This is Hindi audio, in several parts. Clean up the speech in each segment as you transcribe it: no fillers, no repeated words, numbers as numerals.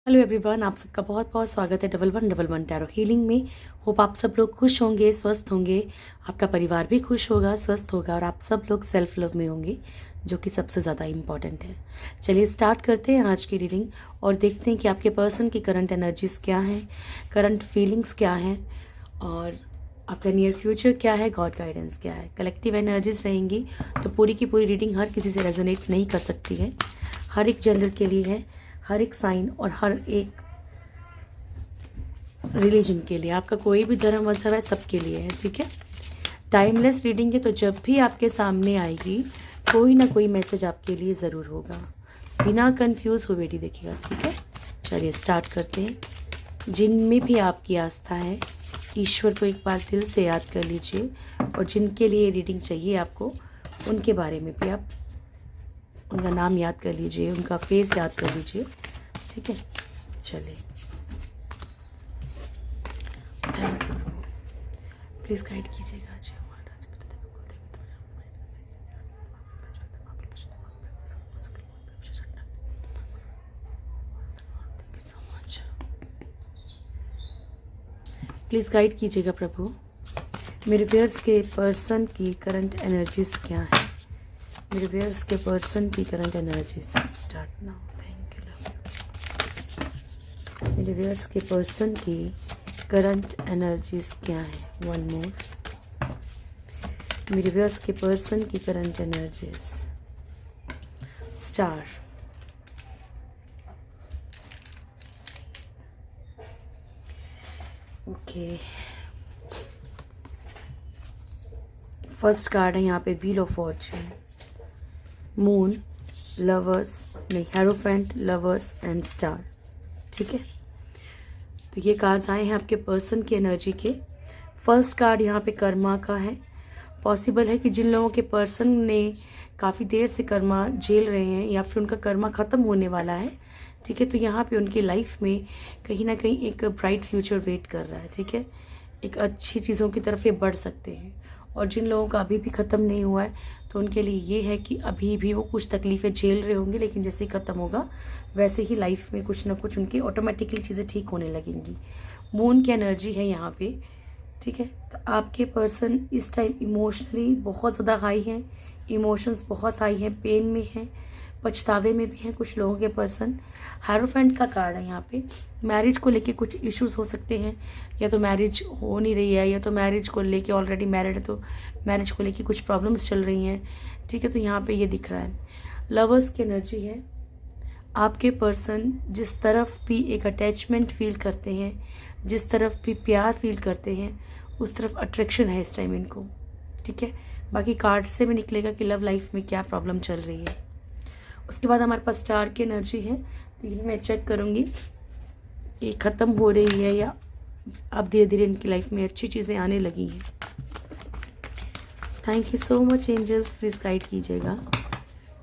हेलो एवरीवन, आप सबका बहुत बहुत स्वागत है डबल वन टैरो हीलिंग में। होप आप सब लोग खुश होंगे, स्वस्थ होंगे, आपका परिवार भी खुश होगा, स्वस्थ होगा और आप सब लोग सेल्फ लव में होंगे, जो कि सबसे ज़्यादा इम्पॉर्टेंट है। चलिए स्टार्ट करते हैं आज की रीडिंग और देखते हैं कि आपके पर्सन की करंट एनर्जीज क्या हैं, करंट फीलिंग्स क्या हैं और आपका नियर फ्यूचर क्या है, गॉड गाइडेंस क्या है। कलेक्टिव एनर्जीज रहेंगी तो पूरी की पूरी रीडिंग हर किसी से रेजोनेट नहीं कर सकती है, हर एक जेंडर के लिए है, हर एक साइन और हर एक रिलीजन के लिए। आपका कोई भी धर्म मजहब है, सबके लिए है, ठीक है। टाइमलेस रीडिंग है तो जब भी आपके सामने आएगी कोई ना कोई मैसेज आपके लिए ज़रूर होगा। बिना कंफ्यूज हुए रीडिंग देखिएगा, ठीक है। चलिए स्टार्ट करते हैं। जिनमें भी आपकी आस्था है, ईश्वर को एक बार दिल से याद कर लीजिए और जिनके लिए रीडिंग चाहिए आपको, उनके बारे में भी आप उनका नाम याद कर लीजिए, उनका फेस याद कर लीजिए, ठीक है। चलिए, थैंक यू, प्लीज़ गाइड कीजिएगा। प्लीज़ गाइड कीजिएगा प्रभु। मेरे व्यूअर्स के पर्सन की करंट एनर्जीज क्या है, मेरे व्यूअर्स के पर्सन की current energies. Start now, thank you love. मेरे व्यूअर्स के पर्सन की करंट एनर्जीज क्या है, वन मोर। मेरे व्यूअर्स के पर्सन की current energies. Star, okay. First card है यहाँ पे wheel of Fortune, moon, lovers नहीं, हेरोफेंट, लवर्स एंड स्टार, ठीक है। तो ये कार्ड्स आए हैं आपके पर्सन की एनर्जी के। फर्स्ट कार्ड यहाँ पे कर्मा का है। पॉसिबल है कि जिन लोगों के पर्सन ने काफ़ी देर से कर्मा झेल रहे हैं या फिर उनका कर्मा ख़त्म होने वाला है, ठीक है, तो यहाँ पे उनकी लाइफ में कहीं ना कहीं एक ब्राइट फ्यूचर वेट कर रहा है, ठीक है। एक अच्छी चीज़ों की तरफ ये बढ़ सकते हैं। और जिन लोगों का अभी भी ख़त्म नहीं हुआ है तो उनके लिए ये है कि अभी भी वो कुछ तकलीफ़ें झेल रहे होंगे, लेकिन जैसे ही ख़त्म होगा वैसे ही लाइफ में कुछ ना कुछ उनकी ऑटोमेटिकली चीज़ें ठीक होने लगेंगी। मून की एनर्जी है यहाँ पे, ठीक है। तो आपके पर्सन इस टाइम इमोशनली बहुत ज़्यादा हाई हैं, इमोशंस बहुत हाई हैं, पेन में हैं, पछतावे में भी हैं कुछ लोगों के पर्सन। हायरोफेंट का कार्ड है यहाँ पे। मैरिज को लेके कुछ इश्यूज हो सकते हैं, या तो मैरिज हो नहीं रही है या तो मैरिज को लेके ऑलरेडी मैरिड है तो मैरिज को लेके कुछ प्रॉब्लम्स चल रही हैं, ठीक है। तो यहाँ पे ये दिख रहा है। लवर्स की एनर्जी है। आपके पर्सन जिस तरफ भी एक अटैचमेंट फील करते हैं, जिस तरफ भी प्यार फील करते हैं, उस तरफ अट्रैक्शन है इस टाइम इनको, ठीक है। बाकी कार्ड से भी निकलेगा कि लव लाइफ में क्या प्रॉब्लम चल रही है। उसके बाद हमारे पास स्टार की एनर्जी है, तो ये मैं चेक करूँगी कि ख़त्म हो रही है या अब धीरे धीरे इनकी लाइफ में अच्छी चीज़ें आने लगी हैं। Thank you so much angels, please guide कीजिएगा।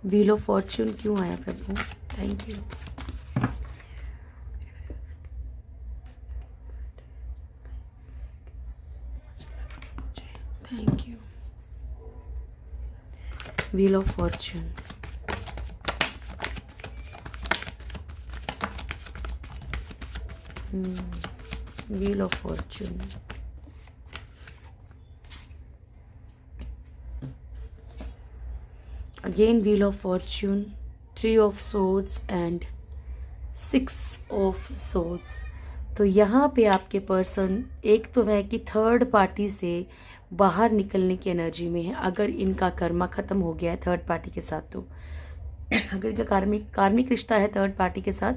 व्हील ऑफ फॉर्च्यून क्यों आया प्रभु, thank you. Thank you. Wheel of fortune, wheel of fortune, again wheel of fortune, three of swords and six of swords. तो यहाँ पे आपके पर्सन एक तो है कि थर्ड पार्टी से बाहर निकलने की एनर्जी में है। अगर इनका कर्मा ख़त्म हो गया है थर्ड पार्टी के साथ, तो अगर इनका कार्मिक रिश्ता है थर्ड पार्टी के साथ,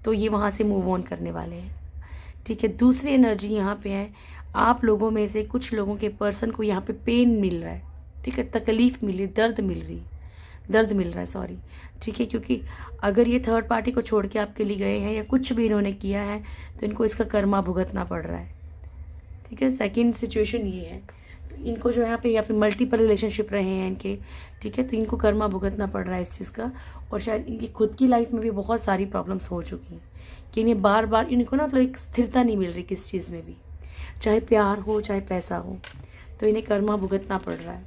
तो ये वहाँ से मूव ऑन करने वाले हैं, ठीक है। दूसरी एनर्जी यहाँ पे है, आप लोगों में से कुछ लोगों के पर्सन को यहाँ पे पेन मिल रहा है, ठीक है, तकलीफ मिल रही, दर्द मिल रहा है, सॉरी, ठीक है। क्योंकि अगर ये थर्ड पार्टी को छोड़ के आपके लिए गए हैं या कुछ भी इन्होंने किया है तो इनको इसका कर्मा भुगतना पड़ रहा है, ठीक है। सेकेंड सिचुएशन ये है, तो इनको जो यहाँ पे या फिर मल्टीपल रिलेशनशिप रहे हैं इनके, ठीक है, तो इनको कर्मा भुगतना पड़ रहा है इस चीज़ का। और शायद इनकी खुद की लाइफ में भी बहुत सारी प्रॉब्लम्स हो चुकी हैं कि इन्हें बार बार इनको ना मतलब एक स्थिरता नहीं मिल रही किस चीज़ में भी, चाहे प्यार हो चाहे पैसा हो, तो इन्हें कर्मा भुगतना पड़ रहा है,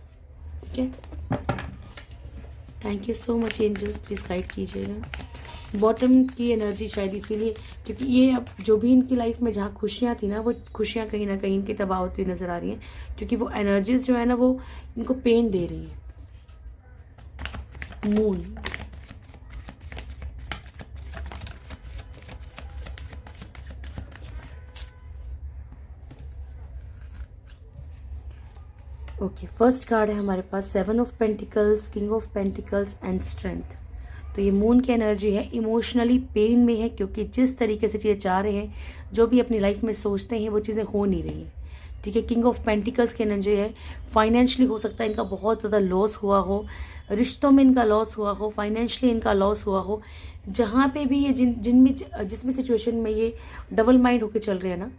ठीक है। Thank you so much angels, please guide कीजिएगा। बॉटम की एनर्जी शायद इसीलिए, क्योंकि ये अब जो भी इनकी लाइफ में जहाँ खुशियाँ थी ना, वो खुशियाँ कहीं ना कहीं इनकी तबाह होती हुई नज़र आ रही हैं, क्योंकि वो एनर्जीज जो है ना वो इनको पेन दे रही है। मून, ओके, फर्स्ट कार्ड है हमारे पास 7 of pentacles, king of pentacles and strength. तो ये मून की एनर्जी है, इमोशनली पेन में है, क्योंकि जिस तरीके से चीज़ें चाह रहे हैं, जो भी अपनी लाइफ में सोचते हैं, वो चीज़ें हो नहीं रही हैं। ठीक है, किंग ऑफ पेंटिकल्स की एनर्जी है, फाइनेंशियली हो सकता है इनका बहुत ज़्यादा लॉस हुआ हो, रिश्तों में इनका लॉस हुआ हो, फाइनेंशियली इनका लॉस हुआ हो। जहाँ पे भी ये जिस भी सिचुएशन में ये डबल माइंड होकर चल रहे हैं ना,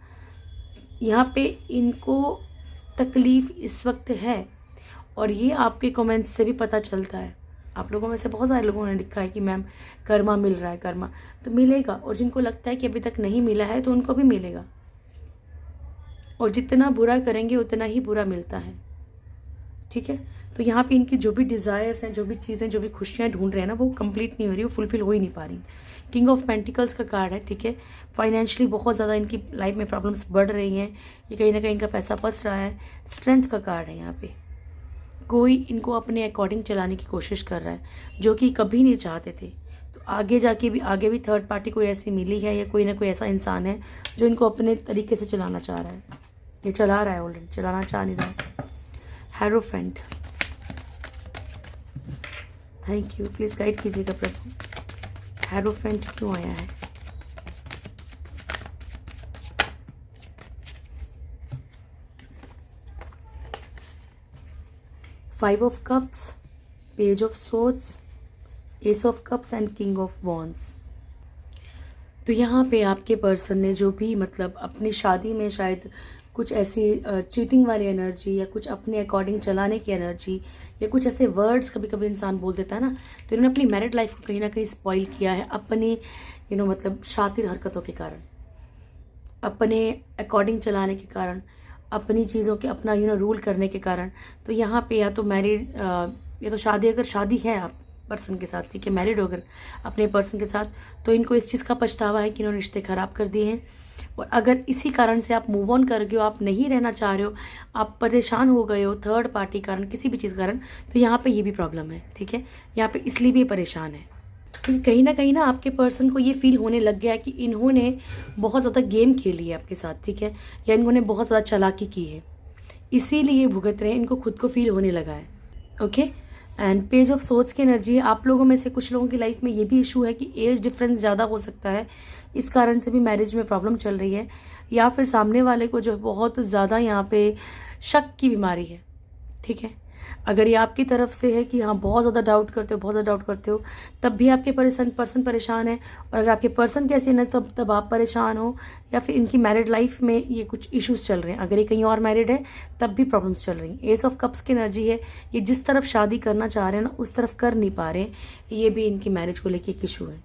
यहाँ पे इनको तकलीफ इस वक्त है। और ये आपके कमेंट्स से भी पता चलता है। आप लोगों में से बहुत सारे लोगों ने लिखा है कि मैम कर्मा मिल रहा है, कर्मा तो मिलेगा, और जिनको लगता है कि अभी तक नहीं मिला है तो उनको भी मिलेगा। और जितना बुरा करेंगे उतना ही बुरा मिलता है। ठीक है, तो यहाँ पे इनकी जो भी डिज़ायर्स हैं, जो भी चीज़ें, जो भी खुशियाँ ढूंढ रहे हैं ना, वो कंप्लीट नहीं हो रही, वो फुलफिल हो ही नहीं पा रही। किंग ऑफ पेंटिकल्स का कार्ड है। ठीक है, फाइनेंशियली बहुत ज़्यादा इनकी लाइफ में प्रॉब्लम्स बढ़ रही हैं, ये कहीं ना कहीं इनका पैसा फंस रहा है। स्ट्रेंथ का कार्ड है यहाँ पे, कोई इनको अपने अकॉर्डिंग चलाने की कोशिश कर रहा है, जो कि कभी नहीं चाहते थे। तो आगे भी थर्ड पार्टी कोई ऐसी मिली है, या कोई ना कोई ऐसा इंसान है जो इनको अपने तरीके से चलाना चाह रहा है। ये चला रहा है, ऑलरेडी चलाना चाह नहीं रहा है। Hierophant, thank you, please guide कीजिएगा प्रभु, हेरोफेंट क्यों आया है? Five of cups, page of swords, S of cups and king of wands. तो यहाँ पे आपके पर्सन ने जो भी मतलब अपनी शादी में शायद कुछ ऐसी चीटिंग वाली एनर्जी, या कुछ अपने अकॉर्डिंग चलाने की एनर्जी, या कुछ ऐसे वर्ड्स कभी कभी इंसान बोल देता है ना, तो इन्होंने अपनी मैरिड लाइफ को कहीं ना कहीं स्पॉइल किया है अपनी मतलब शातिर हरकतों के कारण, अपने अकॉर्डिंग चलाने के कारण, अपनी चीज़ों के अपना रूल करने के कारण। तो यहाँ पे या तो मैरिड, या तो शादी, अगर शादी है आप पर्सन के साथ, ठीक है, मैरिड हो अगर अपने पर्सन के साथ, तो इनको इस चीज़ का पछतावा है कि इन्होंने रिश्ते ख़राब कर दिए हैं। और अगर इसी कारण से आप मूव ऑन कर गए हो, आप नहीं रहना चाह रहे हो, आप परेशान हो गए हो थर्ड पार्टी कारण, किसी भी चीज़ के कारण, तो यहाँ पे ये भी प्रॉब्लम है। ठीक है, यहाँ पे इसलिए भी परेशान है क्योंकि कहीं ना आपके पर्सन को ये फील होने लग गया है कि इन्होंने बहुत ज़्यादा गेम खेली है आपके साथ। ठीक है, या इन्होंने बहुत ज़्यादा चालाकी की है, इसीलिए भुगत रहे हैं, इनको खुद को फील होने लगा है। Okay, and page of swords की एनर्जी, आप लोगों में से कुछ लोगों की लाइफ में ये भी इशू है कि एज डिफरेंस ज़्यादा हो सकता है, इस कारण से भी मैरिज में प्रॉब्लम चल रही है। या फिर सामने वाले को जो है बहुत ज़्यादा यहाँ पे शक की बीमारी है। ठीक है, अगर ये आपकी तरफ से है कि हाँ बहुत ज़्यादा डाउट करते हो, बहुत ज़्यादा डाउट करते हो, तब भी आपके पर्सन परेशान है। और अगर आपके पर्सन कैसे ना, तब आप परेशान हो, या फिर इनकी मैरिड लाइफ में ये कुछ इश्यूज चल रहे हैं। अगर ये कहीं और मैरिड है तब भी प्रॉब्लम्स चल रही हैं। एस ऑफ कप्स की एनर्जी है, ये जिस तरफ शादी करना चाह रहे हैं ना, उस तरफ कर नहीं पा रहे, ये भी इनकी मैरिज को लेके एक इशू है।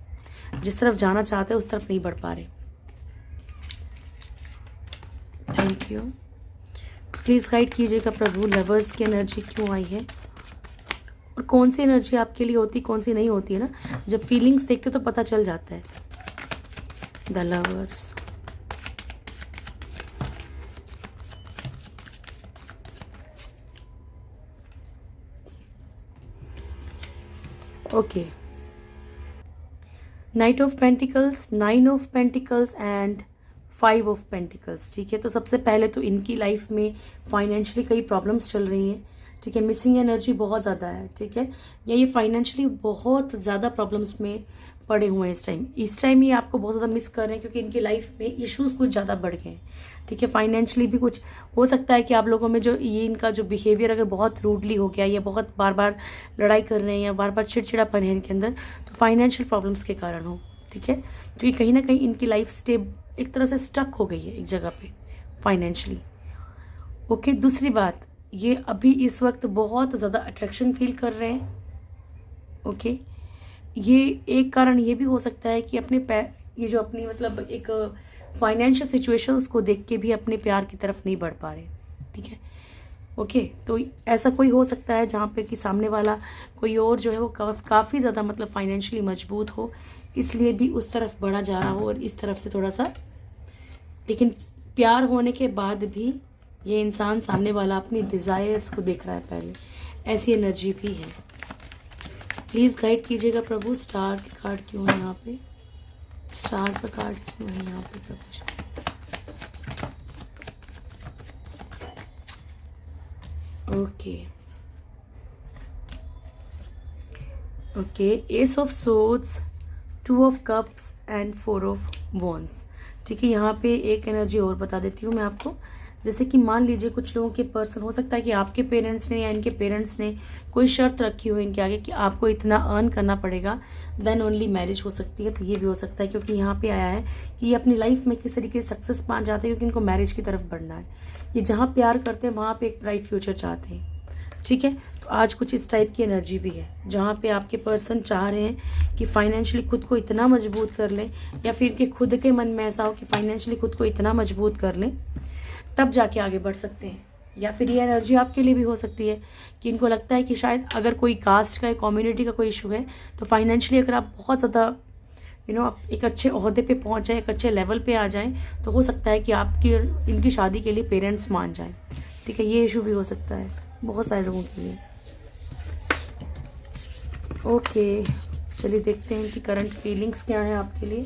जिस तरफ जाना चाहते हैं उस तरफ नहीं बढ़ पा रहे। थैंक यू, प्लीज़ गाइड कीजिएगा प्रभु, लवर्स की एनर्जी क्यों आई है, और कौन सी एनर्जी आपके लिए होती, कौन सी नहीं होती है ना, जब फीलिंग्स देखते तो पता चल जाता है। The lovers, okay, night of pentacles, 9 of pentacles and 5 of pentacles. ठीक है, तो सबसे पहले तो इनकी लाइफ में फाइनेंशियली कई प्रॉब्लम्स चल रही हैं। ठीक है, मिसिंग एनर्जी बहुत ज़्यादा है। ठीक है, या ये फाइनेंशियली बहुत ज़्यादा प्रॉब्लम्स में पड़े हुए हैं इस टाइम ये आपको बहुत ज़्यादा मिस कर रहे हैं, क्योंकि इनकी लाइफ में इश्यूज कुछ ज़्यादा बढ़ गए हैं। ठीक है, फाइनेंशियली भी कुछ हो सकता है कि आप लोगों में जो ये इनका जो बिहेवियर अगर बहुत रूडली हो गया, या बहुत बार बार लड़ाई कर रहे हैं, या बार बार चिड़चिड़ापन है इनके अंदर, तो फाइनेंशियल प्रॉब्लम्स के कारण हो। ठीक है, तो ये कहीं ना कहीं इनकी लाइफ एक तरह से स्टक हो गई है एक जगह पे फाइनेंशियली। ओके, दूसरी बात, ये अभी इस वक्त बहुत ज़्यादा अट्रैक्शन फील कर रहे हैं। ओके, ये एक कारण ये भी हो सकता है कि ये जो अपनी मतलब एक फाइनेंशियल सिचुएशंस को देख के भी अपने प्यार की तरफ नहीं बढ़ पा रहे। ठीक है, ओके, तो ऐसा कोई हो सकता है जहाँ पे कि सामने वाला कोई और जो है वो काफ़ी ज़्यादा मतलब फाइनेंशियली मजबूत हो, इसलिए भी उस तरफ बढ़ा जा रहा हो और इस तरफ से थोड़ा सा, लेकिन प्यार होने के बाद भी ये इंसान सामने वाला अपनी डिज़ायर्स को देख रहा है पहले, ऐसी एनर्जी भी है। प्लीज़ गाइड कीजिएगा प्रभु, स्टार के कार्ड क्यों है यहाँ पे, स्टार का कार्ड क्यों है यहाँ पे प्रभु जी। Okay okay, ace of swords, 2 of cups and 4 of wands. ठीक है, यहाँ पे एक एनर्जी और बता देती हूँ मैं आपको। जैसे कि मान लीजिए कुछ लोगों के पर्सन, हो सकता है कि आपके पेरेंट्स ने या इनके पेरेंट्स ने कोई शर्त रखी हो इनके आगे कि आपको इतना अर्न करना पड़ेगा, देन ओनली मैरिज हो सकती है। तो ये भी हो सकता है, क्योंकि यहाँ पे आया है कि ये अपनी लाइफ में किस तरीके से सक्सेस पा जाते हैं, क्योंकि इनको मैरिज की तरफ बढ़ना है। ये जहाँ प्यार करते हैं वहाँ पे एक ब्राइट फ्यूचर चाहते हैं। ठीक है, तो आज कुछ इस टाइप की एनर्जी भी है, जहाँ पे आपके पर्सन चाह रहे हैं कि फाइनेंशियली खुद को इतना मजबूत कर लें, या फिर इनके खुद के मन में ऐसा हो कि फाइनेंशियली खुद को इतना मजबूत कर लें, तब जाके आगे बढ़ सकते हैं। या फिर ये एनर्जी आपके लिए भी हो सकती है कि इनको लगता है कि शायद अगर कोई कास्ट का या कम्युनिटी का कोई इशू है, तो फाइनेंशियली अगर आप बहुत ज़्यादा आप एक अच्छे ओहदे पे पहुंच जाए, एक अच्छे लेवल पे आ जाएं, तो हो सकता है कि आपकी इनकी शादी के लिए पेरेंट्स मान जाएं। ठीक है, ये इशू भी हो सकता है बहुत सारे लोगों के लिए। ओके, चलिए देखते हैं कि करंट फीलिंग्स क्या है आपके लिए।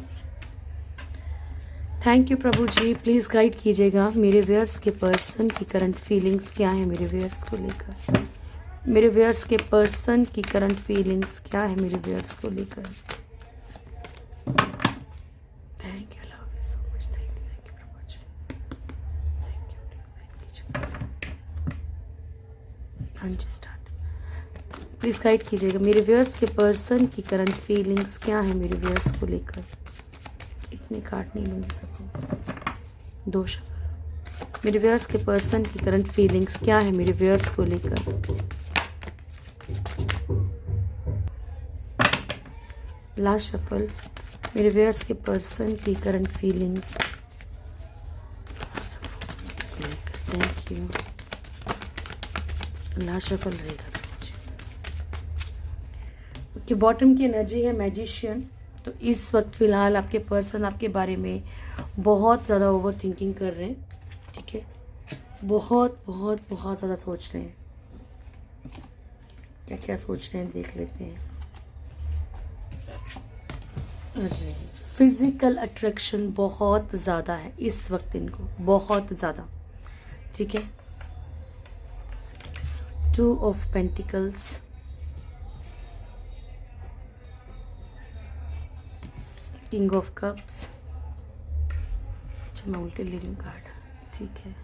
Thank you Prabhu ji, please guide कीजिएगा मेरे व्यूअर्स के पर्सन की करंट फीलिंग्स क्या है मेरे व्यूअर्स को लेकर। मेरे व्यूअर्स के पर्सन की करंट फीलिंग्स क्या है मेरे व्यूअर्स को लेकर। Thank you, love you so much, thank you Prabhu ji, thank you. हाँ जी, स्टार्ट। प्लीज़ गाइड कीजिएगा मेरे व्यूअर्स के पर्सन की करंट फीलिंग्स क्या है मेरे व्यूअर्स को लेकर। इतने कार्ड नहीं लूँगी प्रभु, 2 शब्द। मेरे व्यूअर्स के पर्सन की करंट फीलिंग्स क्या है मेरे व्यूअर्स को लेकर। लास्ट शफल, मेरे व्यूअर्स के पर्सन की करंट फीलिंग्स लेकर। थैंक यू, लास्ट शफल रहेगा कि बॉटम की एनर्जी है मैजिशियन। तो इस वक्त फिलहाल आपके पर्सन आपके बारे में बहुत ज़्यादा ओवर थिंकिंग कर रहे हैं। ठीक है, बहुत बहुत बहुत ज़्यादा सोच रहे हैं। क्या क्या सोच रहे हैं देख लेते हैं। अरे, फिजिकल अट्रैक्शन बहुत ज़्यादा है इस वक्त इनको, बहुत ज़्यादा। ठीक है, 2 of pentacles, king of cups. अच्छा, मैं उल्टे ले रही हूँ कार्ड। ठीक है,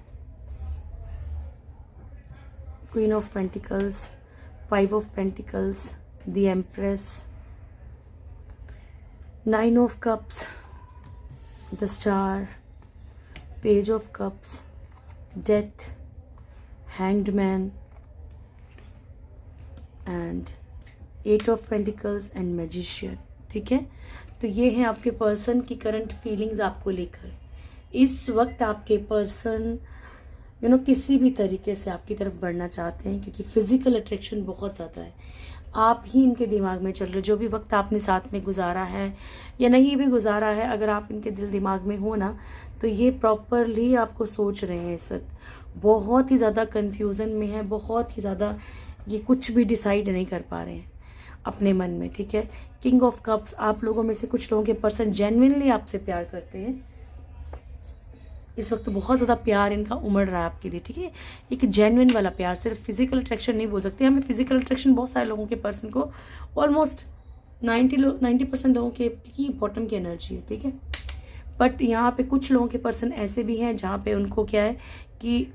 queen of pentacles, 5 of pentacles, the empress, 9 of cups, the star, page of cups, death, hanged man and 8 of pentacles and magician. ठीक है, तो ये हैं आपके पर्सन की करंट फीलिंग्स आपको लेकर। इस वक्त आपके पर्सन किसी भी तरीके से आपकी तरफ बढ़ना चाहते हैं, क्योंकि फिजिकल अट्रैक्शन बहुत ज़्यादा है। आप ही इनके दिमाग में चल रहे, जो भी वक्त आपने साथ में गुजारा है या नहीं भी गुजारा है, अगर आप इनके दिल दिमाग में हो ना, तो ये प्रॉपरली आपको सोच रहे हैं इस वक्त। बहुत ही ज़्यादा कंफ्यूजन में है, बहुत ही ज़्यादा ये कुछ भी डिसाइड नहीं कर पा रहे हैं अपने मन में। ठीक है, किंग ऑफ कप्स, आप लोगों में से कुछ लोगों के पर्सन जेन्युइनली आपसे प्यार करते हैं। इस वक्त बहुत ज़्यादा प्यार इनका उमड़ रहा है आपके लिए। ठीक है, एक जेन्युइन वाला प्यार, सिर्फ फिजिकल अट्रैक्शन नहीं बोल सकते। हमें फिजिकल अट्रैक्शन बहुत सारे लोगों के पर्सन को, ऑलमोस्ट 90% लोगों के की बॉटम की एनर्जी है। ठीक है, बट यहाँ पे कुछ लोगों के पर्सन ऐसे भी हैं जहाँ पे उनको क्या है कि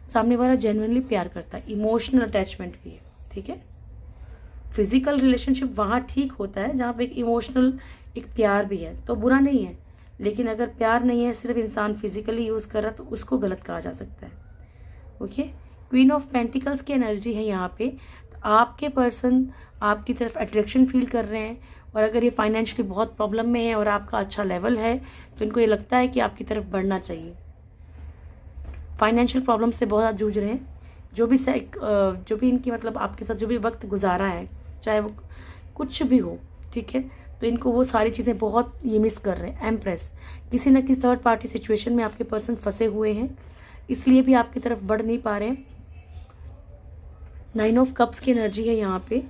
सामने वाला जेन्युइनली प्यार करता है, इमोशनल अटैचमेंट भी है। ठीक है, फिजिकल रिलेशनशिप वहाँ ठीक होता है जहाँ पे एक इमोशनल एक प्यार भी है, तो बुरा नहीं है। लेकिन अगर प्यार नहीं है, सिर्फ इंसान फिजिकली यूज़ कर रहा, तो उसको गलत कहा जा सकता है। ओके, क्वीन ऑफ पेंटिकल्स की एनर्जी है यहाँ पे। तो आपके पर्सन आपकी तरफ अट्रैक्शन फील कर रहे हैं, और अगर ये फाइनेंशियली बहुत प्रॉब्लम में है और आपका अच्छा लेवल है, तो इनको ये लगता है कि आपकी तरफ बढ़ना चाहिए। फाइनेंशियल प्रॉब्लम से बहुत ज़्यादा जूझ रहे हैं, जो भी इनकी मतलब आपके साथ जो भी वक्त गुजारा है, चाहे वो कुछ भी हो, ठीक है, तो इनको वो सारी चीज़ें बहुत ये मिस कर रहे हैं। एम्प्रेस, किसी न किसी थर्ड पार्टी सिचुएशन में आपके पर्सन फंसे हुए हैं, इसलिए भी आपकी तरफ बढ़ नहीं पा रहे हैं। 9 ऑफ कप्स की एनर्जी है यहाँ पे।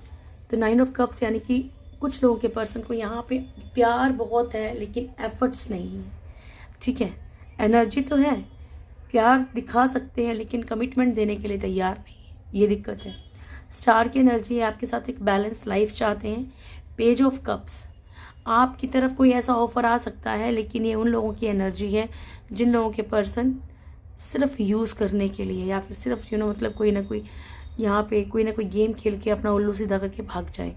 तो 9 ऑफ कप्स यानी कि कुछ लोगों के पर्सन को यहाँ पे प्यार बहुत है लेकिन एफर्ट्स नहीं है, ठीक है। एनर्जी तो है, प्यार दिखा सकते हैं लेकिन कमिटमेंट देने के लिए तैयार नहीं है, ये दिक्कत है। स्टार की एनर्जी है, आपके साथ एक बैलेंस लाइफ चाहते हैं। पेज ऑफ कप्स, आपकी तरफ कोई ऐसा ऑफर आ सकता है लेकिन ये उन लोगों की एनर्जी है जिन लोगों के पर्सन सिर्फ यूज़ करने के लिए या फिर सिर्फ मतलब कोई ना कोई यहाँ पे कोई ना कोई गेम खेल के अपना उल्लू सीधा करके भाग जाए।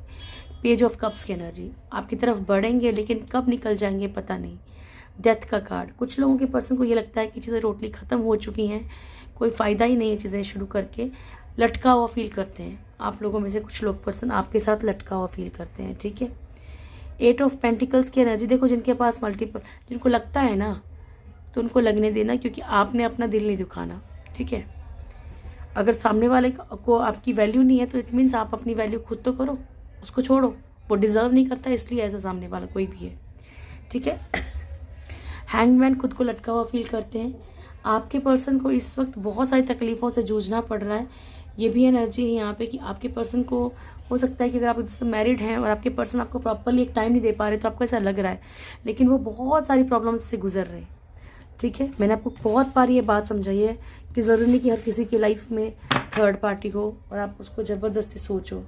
पेज ऑफ कप्स की एनर्जी, आपकी तरफ बढ़ेंगे लेकिन कब निकल जाएंगे पता नहीं। डेथ का कार्ड, कुछ लोगों के पर्सन को ये लगता है कि चीज़ें टोटली ख़त्म हो चुकी हैं, कोई फ़ायदा ही नहीं है चीज़ें शुरू करके, लटका हुआ फील करते हैं। आप लोगों में से कुछ लोग पर्सन आपके साथ लटका हुआ फील करते हैं, ठीक है। 8 ऑफ पेंटिकल्स की एनर्जी, देखो जिनके पास मल्टीपल, जिनको लगता है ना तो उनको लगने देना, क्योंकि आपने अपना दिल नहीं दुखाना, ठीक है। अगर सामने वाले को आपकी वैल्यू नहीं है तो इट मीन्स आप अपनी वैल्यू खुद तो करो, उसको छोड़ो, वो डिज़र्व नहीं करता इसलिए ऐसा सामने वाला कोई भी है, ठीक है। हैंगमैन, खुद को लटका हुआ फील करते हैं। आपके पर्सन को इस वक्त बहुत सारी तकलीफ़ों से जूझना पड़ रहा है, ये भी एनर्जी है यहाँ पे कि आपके पर्सन को हो सकता है कि अगर आप मैरिड हैं और आपके पर्सन आपको प्रॉपरली एक टाइम नहीं दे पा रहे तो आपको ऐसा लग रहा है, लेकिन वो बहुत सारी प्रॉब्लम्स से गुजर रहे हैं, ठीक है। मैंने आपको बहुत बार ये बात समझाई है कि ज़रूरी नहीं कि हर किसी की लाइफ में थर्ड पार्टी हो और आप उसको ज़बरदस्ती सोचो,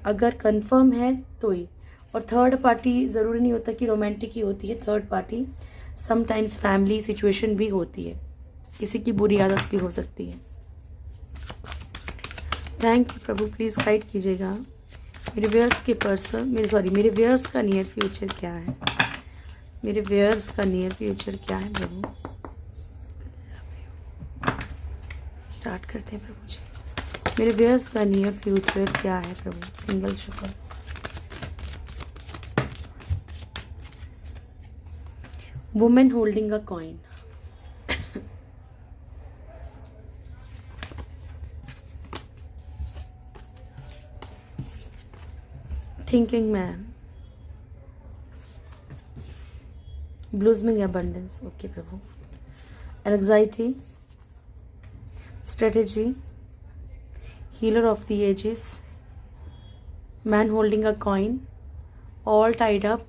अगर कंफर्म है तो ही। और थर्ड पार्टी ज़रूरी नहीं होता कि रोमांटिक ही होती है, third party sometimes family situation भी होती है, किसी की बुरी आदत भी हो सकती है। Thank you Prabhu, please guide कीजिएगा मेरे व्यूअर्स के पर्सन, मेरे व्यूअर्स का नियर फ्यूचर क्या है, मेरे व्यूअर्स का नियर फ्यूचर क्या है प्रभु। स्टार्ट करते हैं प्रभु जी, मेरे व्यूअर्स का नियर फ्यूचर क्या है प्रभु। सिंगल शुक्र, women holding a coin, thinking man, blossoming abundance, okay प्रभु। Anxiety, strategy, healer of the ages, man holding a coin, all tied up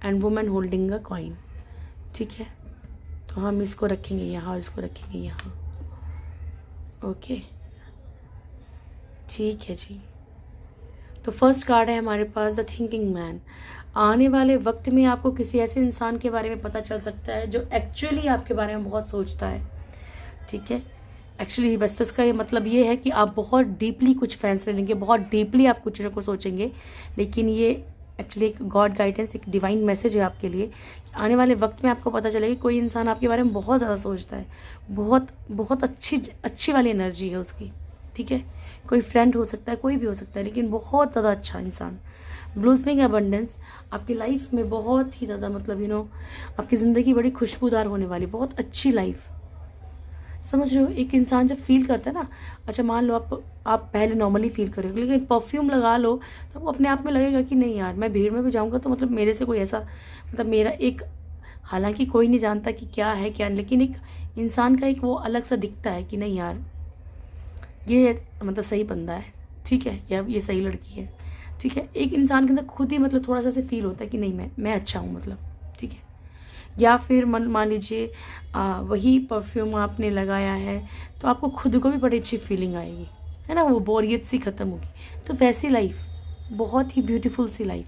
and women holding a coin, ठीक है। तो हम इसको रखेंगे यहाँ और इसको रखेंगे यहाँ, ओके, ठीक है जी। तो फर्स्ट कार्ड है हमारे पास द थिंकिंग मैन। आने वाले वक्त में आपको किसी ऐसे इंसान के बारे में पता चल सकता है जो एक्चुअली आपके बारे में बहुत सोचता है, ठीक है। एक्चुअली बस तो इसका ये मतलब ये है कि आप बहुत डीपली कुछ फैसले लेंगे, बहुत डीपली आप कुछ चीज़ों को सोचेंगे, लेकिन ये एक्चुअली एक गॉड गाइडेंस, एक डिवाइन मैसेज है आपके लिए। आने वाले वक्त में आपको पता चलेगा कोई इंसान आपके बारे में बहुत ज़्यादा सोचता है, बहुत बहुत अच्छी वाली एनर्जी है उसकी, ठीक है। कोई फ्रेंड हो सकता है, कोई भी हो सकता है, लेकिन बहुत ज़्यादा अच्छा इंसान। ब्लूसमिंग अबंडेंस, आपकी लाइफ में बहुत ही ज़्यादा मतलब आपकी ज़िंदगी बड़ी खुशबूदार होने वाली, बहुत अच्छी लाइफ, समझ रहे हो। एक इंसान जब फील करता है ना, अच्छा मान लो आप पहले नॉर्मली फील करोगे, लेकिन परफ्यूम लगा लो तो आपको अपने आप में लगेगा कि नहीं यार, मैं भीड़ में भी जाऊँगा तो मतलब मेरे से कोई ऐसा मतलब मेरा एक, हालांकि कोई नहीं जानता कि क्या है क्या, लेकिन एक इंसान का एक वो अलग सा दिखता है कि नहीं यार ये मतलब सही बंदा है, ठीक है, या ये सही लड़की है, ठीक है। एक इंसान के अंदर खुद ही मतलब थोड़ा सा से फील होता है कि नहीं मैं अच्छा हूँ मतलब, ठीक है। या फिर मान लीजिए वही परफ्यूम आपने लगाया है तो आपको खुद को भी बड़ी अच्छी फीलिंग आएगी, है ना, वो बोरियत सी ख़त्म होगी। तो वैसी लाइफ, बहुत ही ब्यूटीफुल सी लाइफ,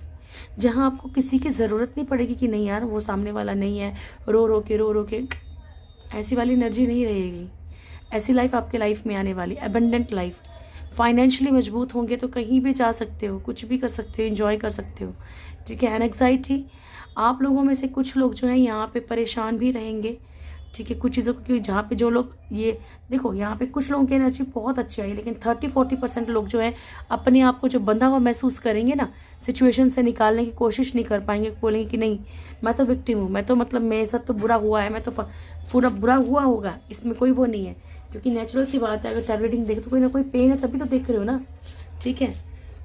जहाँ आपको किसी की ज़रूरत नहीं पड़ेगी कि नहीं यार वो सामने वाला नहीं है, रो रो के ऐसी वाली एनर्जी नहीं रहेगी। ऐसी लाइफ आपके लाइफ में आने वाली, एबंडेंट लाइफ। फाइनेंशियली मजबूत होंगे तो कहीं भी जा सकते हो, कुछ भी कर सकते हो, एंजॉय कर सकते हो, ठीक है। एंग्जाइटी, आप लोगों में से कुछ लोग जो हैं यहाँ पे परेशान भी रहेंगे, ठीक है, कुछ चीज़ों को, क्योंकि जहाँ पे जो लोग ये देखो यहाँ पे कुछ लोगों की एनर्जी बहुत अच्छी आई, लेकिन 30-40% लोग जो है अपने आप को जो बंधा हुआ महसूस करेंगे ना, सिचुएशन से निकालने की कोशिश नहीं कर पाएंगे, बोलेंगे कि नहीं मैं तो विक्टिम हूँ, मैं तो मतलब मेरे साथ तो बुरा हुआ है, मैं तो पूरा बुरा हुआ होगा, इसमें कोई वो नहीं है, क्योंकि नेचुरल सी बात है, अगर टैरो रीडिंग देखे तो कोई ना कोई पेन है तभी तो देख रहे हो ना, ठीक है।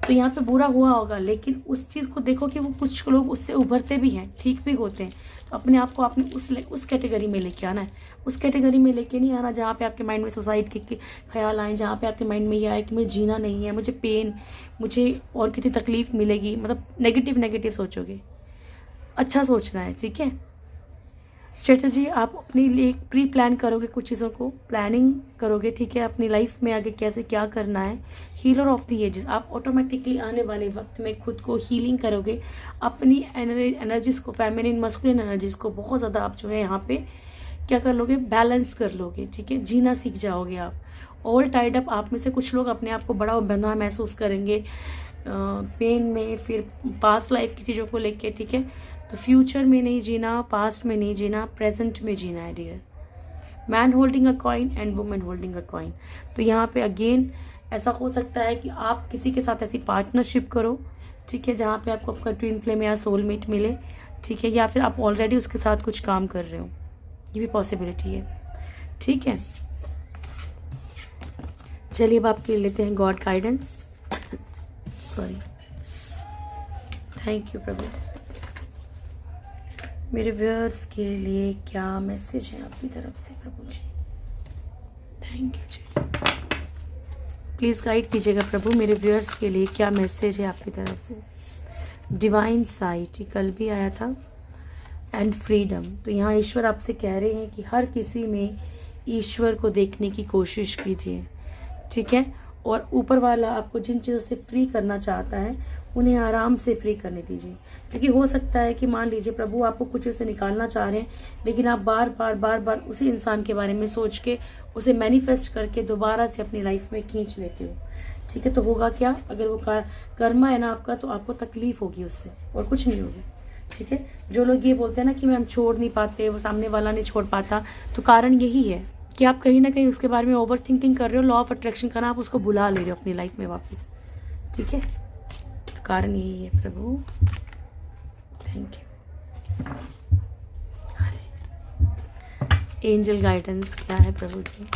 तो यहाँ पे बुरा हुआ होगा, लेकिन उस चीज़ को देखो कि वो कुछ लोग उससे उभरते भी हैं, ठीक भी होते हैं। तो अपने आप को आपने उस कैटेगरी में लेके आना है। उस कैटेगरी में लेके नहीं आना जहाँ पे आपके माइंड में सुसाइड के ख्याल आए, जहाँ पे आपके माइंड में ये आए कि मुझे जीना नहीं है, मुझे पेन, मुझे और कितनी तकलीफ मिलेगी, मतलब नेगेटिव सोचोगे। अच्छा सोचना है, ठीक है। स्ट्रेटजी आप अपने लिए प्री प्लान करोगे, कुछ चीज़ों को प्लानिंग करोगे, ठीक है, अपनी लाइफ में आगे कैसे क्या करना है। हीलर ऑफ द एजेस, आप ऑटोमेटिकली आने वाले वक्त में खुद को हीलिंग करोगे, अपनी एनर्जीज को, फेमिनिन मस्कुलिन एनर्जीज को बहुत ज़्यादा आप जो है यहाँ पे क्या कर लोगे, बैलेंस कर लोगे, ठीक है, जीना सीख जाओगे आप। ऑल टाइड अप, आप में से कुछ लोग अपने आप को बड़ा बंधा महसूस करेंगे पेन में, फिर पास्ट लाइफ की चीज़ों को लेके, ठीक है। तो फ्यूचर में नहीं जीना, पास्ट में नहीं जीना, प्रेजेंट में जीना है dear. Man holding a coin and women holding a coin. तो यहाँ पे अगेन ऐसा हो सकता है कि आप किसी के साथ ऐसी पार्टनरशिप करो, ठीक है, जहाँ पे आपको आपका ट्विन फ्लेम या सोलमेट मिले, ठीक है, या फिर आप ऑलरेडी उसके साथ कुछ काम कर रहे हो, ये भी पॉसिबिलिटी है, ठीक है। चलिए अब आपके लेते हैं god guidance. Sorry, thank you प्रभु। मेरे व्यूअर्स के लिए क्या मैसेज है आपकी तरफ से प्रभु जी? थैंक यू जी। प्लीज़ गाइड कीजिएगा प्रभु, मेरे व्यूअर्स के लिए क्या मैसेज है आपकी तरफ से? डिवाइन साइट, ये कल भी आया था, एंड फ्रीडम। तो यहाँ ईश्वर आपसे कह रहे हैं कि हर किसी में ईश्वर को देखने की कोशिश कीजिए, ठीक है। और ऊपर वाला आपको जिन चीज़ों से फ्री करना चाहता है उन्हें आराम से फ्री करने दीजिए। क्योंकि हो सकता है कि मान लीजिए प्रभु आपको कुछ चीज़ से निकालना चाह रहे हैं, लेकिन आप बार बार उसी इंसान के बारे में सोच के उसे मैनिफेस्ट करके दोबारा से अपनी लाइफ में खींच लेते हो, ठीक है। तो होगा क्या, अगर वो कर्मा है ना आपका, तो आपको तकलीफ होगी उससे, और कुछ नहीं होगी, ठीक है। जो लोग ये बोलते हैं ना कि मैं हम छोड़ नहीं पाते, वो सामने वाला नहीं छोड़ पाता, तो कारण यही है कि आप कहीं ना कहीं उसके बारे में ओवर थिंकिंग कर रहे हो। लॉ ऑफ अट्रैक्शन का ना आप उसको बुला ले रहे हो अपनी लाइफ में वापस, ठीक है। तो कारण यही है प्रभु, थैंक यू। एंजल गाइडेंस क्या है प्रभु जी?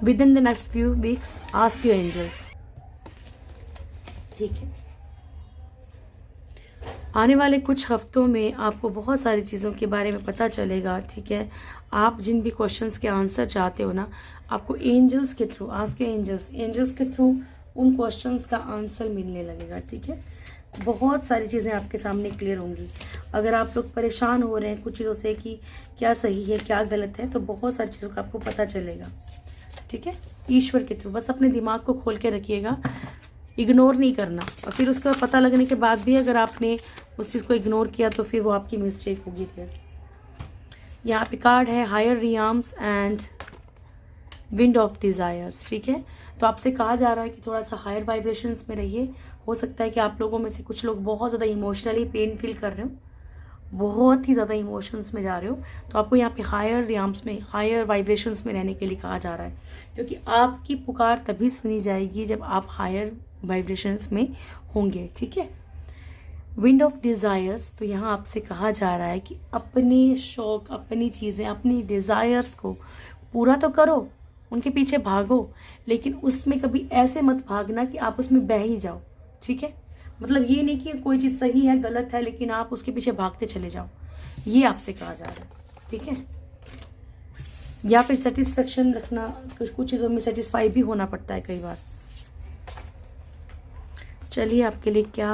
Within the next few weeks ask your angels, ठीक है। आने वाले कुछ हफ्तों में आपको बहुत सारी चीज़ों के बारे में पता चलेगा, ठीक है। आप जिन भी क्वेश्चंस के आंसर चाहते हो ना, आपको एंजल्स के थ्रू, आस्क एंजल्स के थ्रू उन क्वेश्चंस का आंसर मिलने लगेगा, ठीक है। बहुत सारी चीज़ें आपके सामने क्लियर होंगी। अगर आप लोग परेशान हो रहे हैं कुछ चीज़ों से कि क्या सही है क्या गलत है, तो बहुत सारी चीज़ों का आपको पता चलेगा, ठीक है, ईश्वर के थ्रू। बस अपने दिमाग को खोल के रखिएगा, इग्नोर नहीं करना। और फिर उसका पता लगने के बाद भी अगर आपने उस चीज़ को इग्नोर किया तो फिर वो आपकी मिस्टेक होगी। फिर यहाँ पे कार्ड है higher realms and wind of desires, ठीक है। तो आपसे कहा जा रहा है कि थोड़ा सा हायर वाइब्रेशंस में रहिए। हो सकता है कि आप लोगों में से कुछ लोग बहुत ज़्यादा इमोशनली पेन फील कर रहे हो, बहुत ही ज़्यादा इमोशंस में जा रहे हो, तो आपको यहाँ पे हायर रियाम्स में, हायर वाइब्रेशंस में रहने के लिए कहा जा रहा है। क्योंकि आपकी पुकार तभी सुनी जाएगी जब आप हायर वाइब्रेशंस में होंगे, ठीक है। विंड ऑफ डिज़ायर्स, तो यहाँ आपसे कहा जा रहा है कि अपने शौक, अपनी चीज़ें, अपनी डिज़ायर्स को पूरा तो करो, उनके पीछे भागो, लेकिन उसमें कभी ऐसे मत भागना कि आप उसमें बह ही जाओ, ठीक है। मतलब ये नहीं कि कोई चीज़ सही है गलत है लेकिन आप उसके पीछे भागते चले जाओ, ये आपसे कहा जा रहा है, ठीक है। या फिर सेटिस्फेक्शन रखना, कुछ चीज़ों में सेटिस्फाई भी होना पड़ता है कई बार। चलिए आपके लिए क्या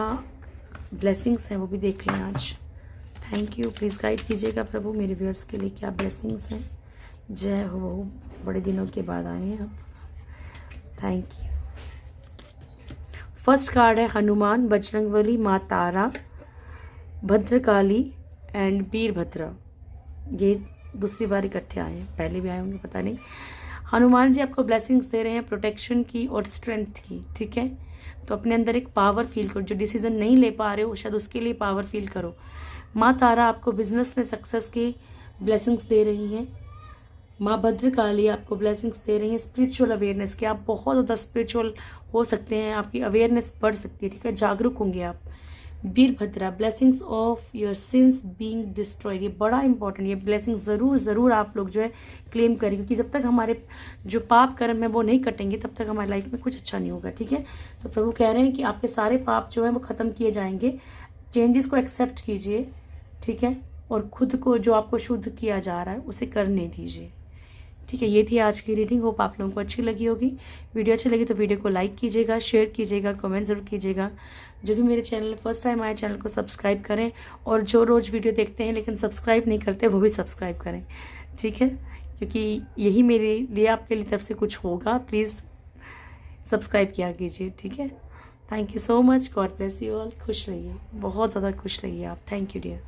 ब्लेसिंग्स हैं वो भी देख लें आज। थैंक यू, प्लीज़ गाइड कीजिएगा प्रभु, मेरे व्यूअर्स के लिए क्या ब्लेसिंग्स हैं। जय हो, बड़े दिनों के बाद आए हैं आप, थैंक यू। फर्स्ट कार्ड है हनुमान, बजरंगबली, माँ तारा, भद्रकाली एंड वीरभद्रा। ये दूसरी बार इकट्ठे आए हैं, पहले भी आए होंगे पता नहीं। हनुमान जी आपको ब्लेसिंग्स दे रहे हैं प्रोटेक्शन की और स्ट्रेंथ की, ठीक है। तो अपने अंदर एक पावर फील करो, जो डिसीजन नहीं ले पा रहे हो शायद उसके लिए पावर फील करो। माँ तारा आपको बिजनेस में सक्सेस की ब्लेसिंग्स दे रही हैं। माँ भद्रकाली आपको ब्लेसिंग्स दे रही हैं स्पिरिचुअल अवेयरनेस के, आप बहुत ज़्यादा स्पिरिचुअल हो सकते हैं, आपकी अवेयरनेस बढ़ सकती है, ठीक है, जागरूक होंगे आप। Virabhadra, blessings of your sins being destroyed. ये बड़ा इंपॉर्टेंट, ये ब्लेसिंग ज़रूर आप लोग जो है क्लेम करें, क्योंकि जब तक हमारे जो पाप कर्म है वो नहीं कटेंगे तब तक हमारी लाइफ में कुछ अच्छा नहीं होगा। ठीक है, तो प्रभु कह रहे हैं कि आपके सारे पाप जो है वो ख़त्म किए जाएंगे। चेंजेस को एक्सेप्ट कीजिए, ठीक है, और खुद को जो आपको शुद्ध किया जा रहा है उसे करने दीजिए। ठीक है, ये थी आज की रीडिंग। होप आप लोगों को अच्छी लगी होगी। वीडियो अच्छी लगी तो वीडियो को लाइक कीजिएगा, शेयर कीजिएगा, कमेंट ज़रूर कीजिएगा। जो भी मेरे चैनल फर्स्ट टाइम आए चैनल को सब्सक्राइब करें, और जो रोज़ वीडियो देखते हैं लेकिन सब्सक्राइब नहीं करते वो भी सब्सक्राइब करें। ठीक है, क्योंकि यही मेरे लिए आपके लिए तरफ से कुछ होगा। प्लीज़ सब्सक्राइब किया कीजिए। ठीक है, thank you so much. God bless you all. खुश रहिए, बहुत ज़्यादा खुश रहिए आप। Thank you dear.